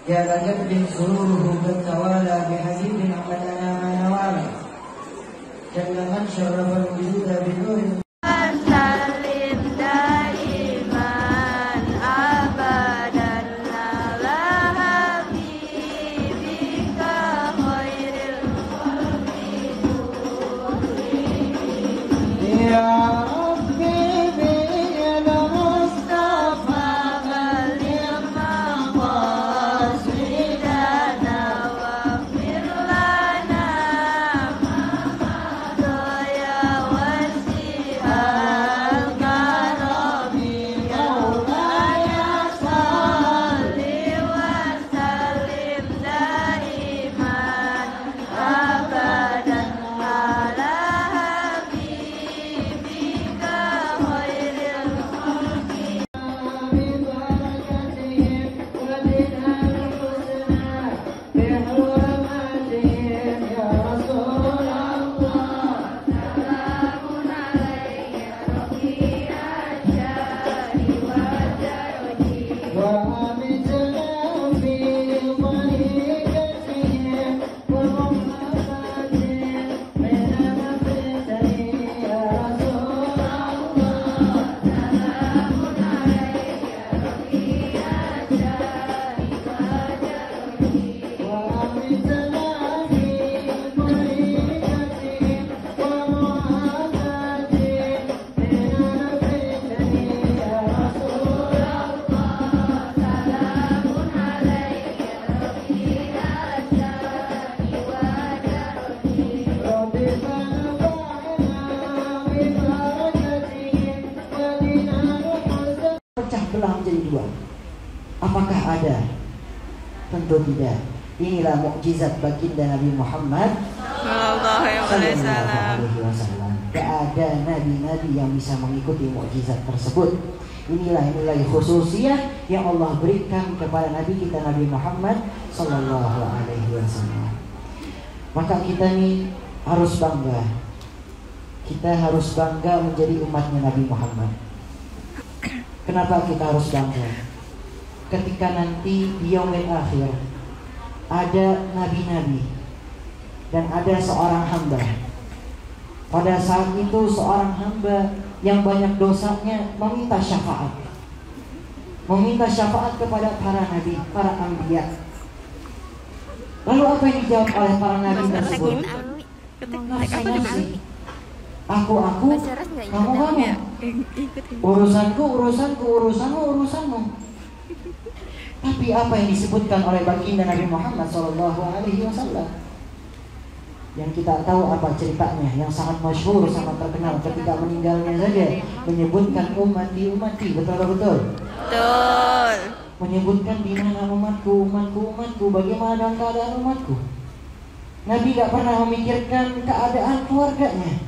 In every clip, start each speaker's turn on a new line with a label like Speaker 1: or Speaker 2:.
Speaker 1: يا لجد سروره قد توالى بحديث قد أنام نوالا جل من شرف الوجود بنور belah menjadi dua. Apakah ada? Tentu tidak. Inilah mukjizat baginda Nabi Muhammad sallallahu alaihi wasallam. Tidak ada nabi-nabi yang bisa mengikuti mukjizat tersebut. Inilah nilai khususiyah yang Allah berikan kepada Nabi kita Nabi Muhammad sallallahu alaihi wasallam. Maka kita nih harus bangga. Kita harus bangga menjadi umatnya Nabi Muhammad. Kenapa kita harus bangga? Ketika nanti di yaumil akhir ada nabi-nabi dan ada seorang hamba. Pada saat itu seorang hamba yang banyak dosanya meminta syafaat. Meminta syafaat kepada para nabi, para anbiya. Lalu apa yang dijawab oleh para nabi tersebut? Nafsi. Aku, kamu. Urusanmu. Tapi apa yang disebutkan oleh baginda Nabi Muhammad SAW? Yang kita tahu apa ceritanya, yang sangat masyhur, sangat terkenal ketika meninggalnya saja, menyebutkan ummati, betul. Menyebutkan di mana umatku, bagaimana dalam keadaan umatku. Nabi gak pernah memikirkan keadaan keluarganya.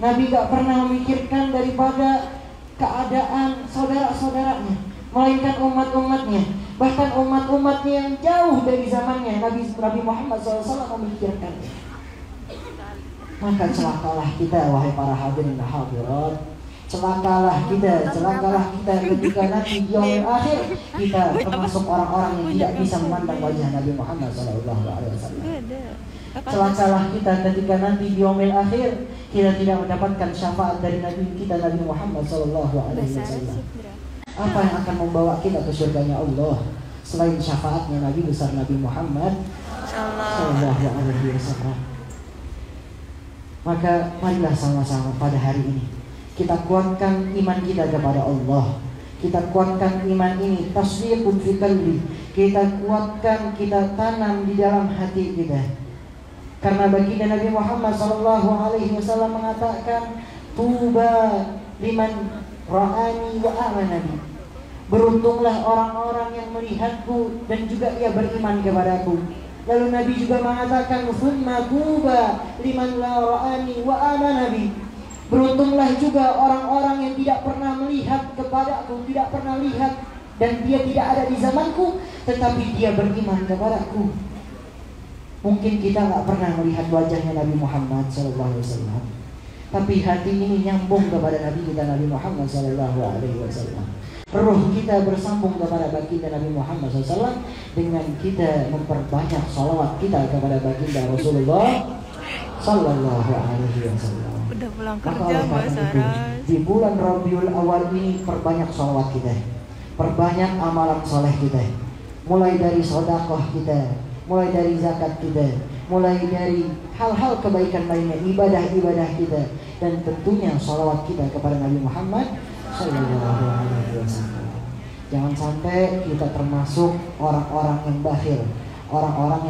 Speaker 1: Nabi gak pernah memikirkan daripada keadaan saudara-saudaranya, melainkan umat-umatnya. Bahkan umat-umatnya yang jauh dari zamannya Nabi Muhammad SAW memikirkan. Maka celakalah kita, wahai para hadirin dan hadirat. Celakalah kita ketika nanti di yaumil akhir kita termasuk orang-orang yang tidak bisa memandang wajah Nabi Muhammad SAW. Celakalah kita ketika nanti di yaumil akhir kita tidak mendapatkan syafaat dari Nabi kita Nabi Muhammad SAW. Apa yang akan membawa kita ke surganya Allah selain syafaatnya Nabi besar Nabi Muhammad SAW? Maka marilah sama-sama pada hari ini kita kuatkan iman kita kepada Allah. Kita kuatkan iman ini, tasdiqun fi qalbi. Kita kuatkan, kita tanam di dalam hati kita. Karena baginda Nabi Muhammad SAW mengatakan, tuba liman ra'ani wa amanani. Beruntunglah orang-orang yang melihatku dan juga ia beriman kepadaku. Lalu Nabi juga mengatakan, thumma tuba liman la ra'ani wa amanani. Beruntunglah juga orang-orang yang tidak pernah melihat kepadaku, tidak pernah lihat, dan dia tidak ada di zamanku, tetapi dia beriman kepadaku. Mungkin kita nggak pernah melihat wajahnya Nabi Muhammad SAW, tapi hati ini nyambung kepada Nabi kita Nabi Muhammad SAW. Ruh kita bersambung kepada baginda Nabi Muhammad SAW dengan kita memperbanyak salawat kita kepada baginda Rasulullah Sallallahu Alaihi Wasallam.
Speaker 2: Udah pulang kerja Mbak Saras.
Speaker 1: Di bulan Rabiul Awal ini perbanyak salawat kita, perbanyak amalan soleh kita, mulai dari sedekah kita, mulai dari zakat kita, mulai dari hal-hal kebaikan lainnya, ibadah-ibadah kita, dan tentunya salawat kita kepada Nabi Muhammad Sallallahu Alaihi Wasallam. Jangan sampai kita termasuk orang-orang yang bakhil, orang-orang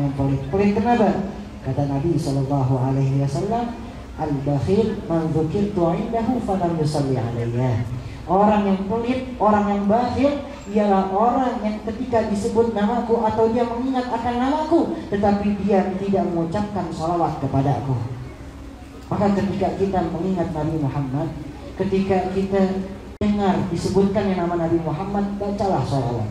Speaker 1: yang pelit. Pelit kenapa? Kata Nabi Sallallahu Alaihi Wasallam, al-bakhil man dzukirtu indahu falam yusalli alayya. Orang yang pelit, orang yang bakhil ialah orang yang ketika disebut namaku atau dia mengingat akan namaku, tetapi dia tidak mengucapkan salawat kepadaku. Maka ketika kita mengingat Nabi Muhammad, ketika kita dengar disebutkan yang nama Nabi Muhammad, bacalah salawat.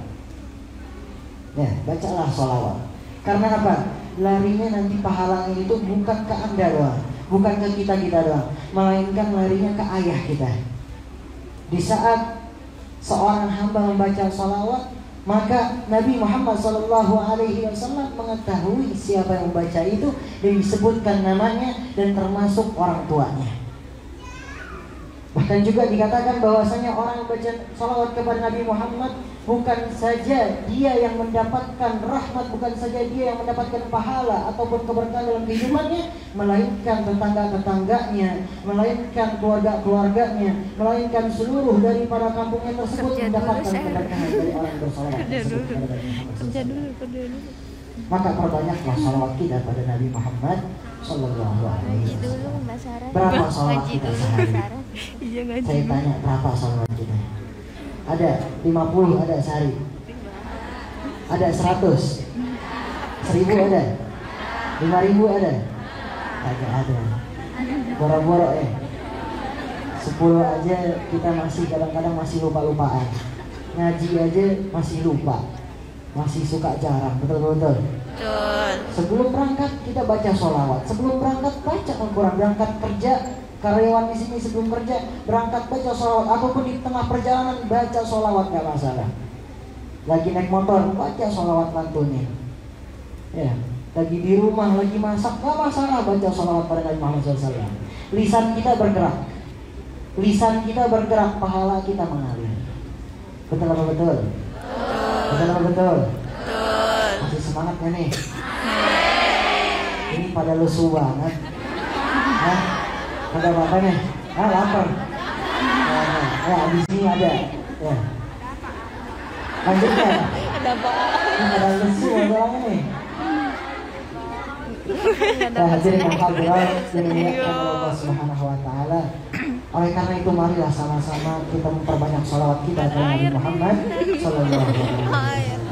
Speaker 1: Ya, bacalah salawat. Karena apa? Larinya nanti pahalanya itu bukan ke Anda doang, bukan ke kita doang, melainkan larinya ke ayah kita. Di saat seorang hamba membaca salawat, maka Nabi Muhammad SAW mengetahui siapa yang membaca itu dan disebutkan namanya dan termasuk orang tuanya. Bahkan juga dikatakan bahwasanya orang yang baca salawat kepada Nabi Muhammad bukan saja dia yang mendapatkan rahmat, bukan saja dia yang mendapatkan pahala ataupun keberkahan dalam kehidupannya, melainkan tetangga-tetangganya, melainkan keluarga-keluarganya, melainkan seluruh dari para kampungnya tersebut mendapatkan keberkahan dari orang yang bersalawat tersebut kepada Nabi Muhammad. Maka perbanyaklah salawat kita pada Nabi Muhammad Sallallahu Alaihi Wasallam. Berapa salawat kita sehari? Saya tanya, berapa salawat kita? Ada 50, ada sehari. Ada 100, 1000 ada, 5000 ada, agak ada. Boro-boro 10 aja kita masih kadang-kadang masih lupa-lupaan. Ngaji aja masih lupa, masih suka jarang, betul-betul. Sebelum berangkat kita baca sholawat, sebelum berangkat baca Al-Quran, berangkat kerja, karyawan di sini sebelum kerja berangkat baca sholawat, ataupun di tengah perjalanan baca sholawat, nggak masalah. Lagi naik motor baca sholawat lantunnya, ya. Lagi di rumah lagi masak nggak masalah, baca sholawat pada Nabi Muhammad SAW. Lisan kita bergerak, pahala kita mengalir. Betul apa betul? Betul apa betul? Masih semangat gak nih? Ini pada lesu banget. Hah? Ada apa nih? Lapar. Ya, abis ini ada. Ya. Lanjutnya.
Speaker 2: Ada apa?
Speaker 1: Ini pada lesu orang nih. Hadirin yang hadirat yang dimuliakan oleh Allah Subhanahu wa taala. Oleh karena itu marilah sama-sama kita memperbanyak sholawat kita kepada Nabi Muhammad Sallallahu Alaihi Wasallam.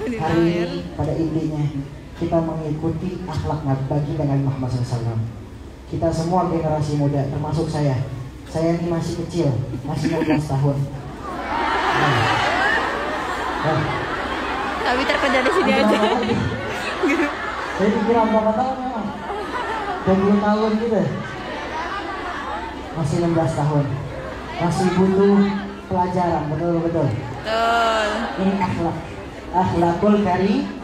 Speaker 1: Hari ini pada intinya kita mengikuti akhlak baginda Nabi Muhammad SAW. Kita semua generasi muda, termasuk saya. Saya ini masih kecil, masih 16 tahun.
Speaker 2: Tapi terkerja di sini aja.
Speaker 1: Saya dikira berapa tahun memang? 20 tahun gitu. Masih 16 tahun, masih butuh pelajaran, betul-betul. Ini akhlakul karimah.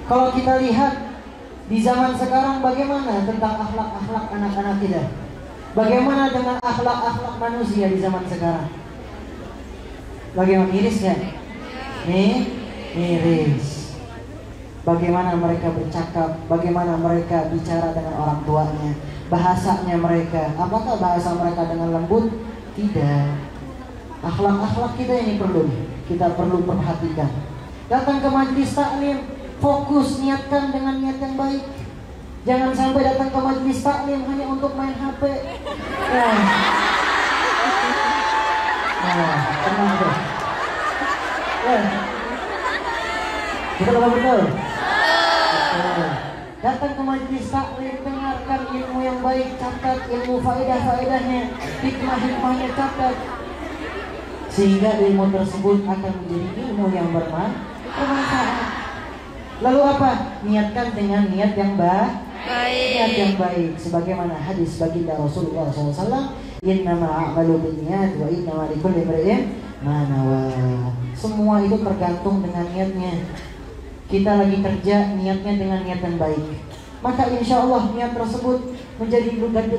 Speaker 1: Kalau kita lihat di zaman sekarang bagaimana tentang akhlak anak-anak kita? Bagaimana dengan akhlak manusia di zaman sekarang? Bagaimana, miris kan? Miris. Bagaimana mereka bercakap, bagaimana mereka bicara dengan orang tuanya, bahasanya mereka, apakah bahasa mereka dengan lembut? Tidak. Akhlak kita ini kita perlu perhatikan. Datang ke majelis taklim, fokus, niatkan dengan niat yang baik. Jangan sampai datang ke majelis taklim hanya untuk main HP. Tenang deh. Betul apa betul? Datang ke majelis taklim, dengarkan ilmu yang baik, catat ilmu faedah-faedahnya, hikmah-hikmahnya catat, sehingga ilmu tersebut akan menjadi ilmu yang bermanfaat. Lalu apa? Niatkan dengan niat yang baik. Niat yang baik, sebagaimana hadis baginda Rasulullah SAW Innama a'malu binniyat wa innama likulli imri'in ma nawa. Semua itu tergantung dengan niatnya. Kita lagi kerja, niatnya dengan niat yang baik, maka insya Allah niat tersebut menjadi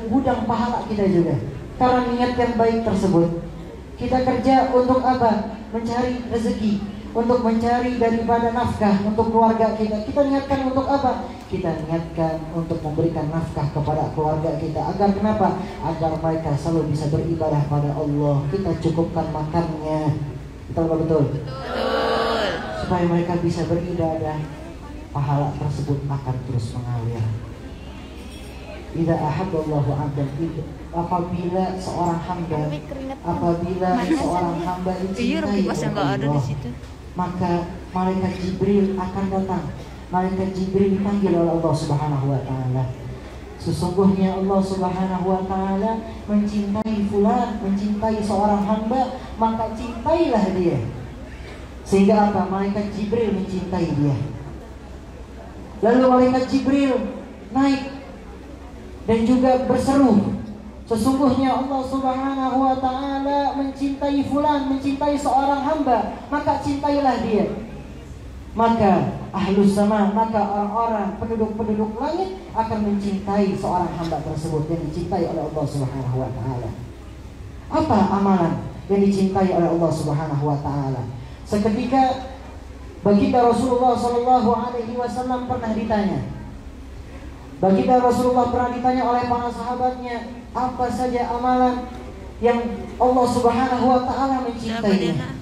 Speaker 1: gudang pahala kita juga. Karena niat yang baik tersebut. Kita kerja untuk apa? Mencari rezeki, untuk mencari daripada nafkah untuk keluarga kita. Kita niatkan untuk apa? Kita niatkan untuk memberikan nafkah kepada keluarga kita. Agar kenapa? Agar mereka selalu bisa beribadah pada Allah. Kita cukupkan makannya. Betul. Supaya mereka bisa beribadah, pahala tersebut akan terus mengalir. Idza ahabballahu 'abdan, apabila seorang hamba dicintai oleh Allah, maka malaikat Jibril akan datang. Malaikat Jibril dipanggil oleh Allah Subhanahu wa taala. Sesungguhnya Allah Subhanahu wa taala mencintai fulan, mencintai seorang hamba, maka cintailah dia. Sehingga apa? Malaikat Jibril mencintai dia. Lalu malaikat Jibril naik dan juga berseru, sesungguhnya Allah Subhanahu wa taala mencintai fulan, mencintai seorang hamba, maka cintailah dia. Maka ahlus sama, maka orang-orang penduduk langit akan mencintai seorang hamba tersebut yang dicintai oleh Allah Subhanahu wa taala. Apa amalan yang dicintai oleh Allah Subhanahu wa taala? Seketika baginda Rasulullah sallallahu alaihi wasallam pernah ditanya. Baginda Rasulullah pernah ditanya oleh para sahabatnya, apa saja amalan yang Allah Subhanahu wa taala mencintainya.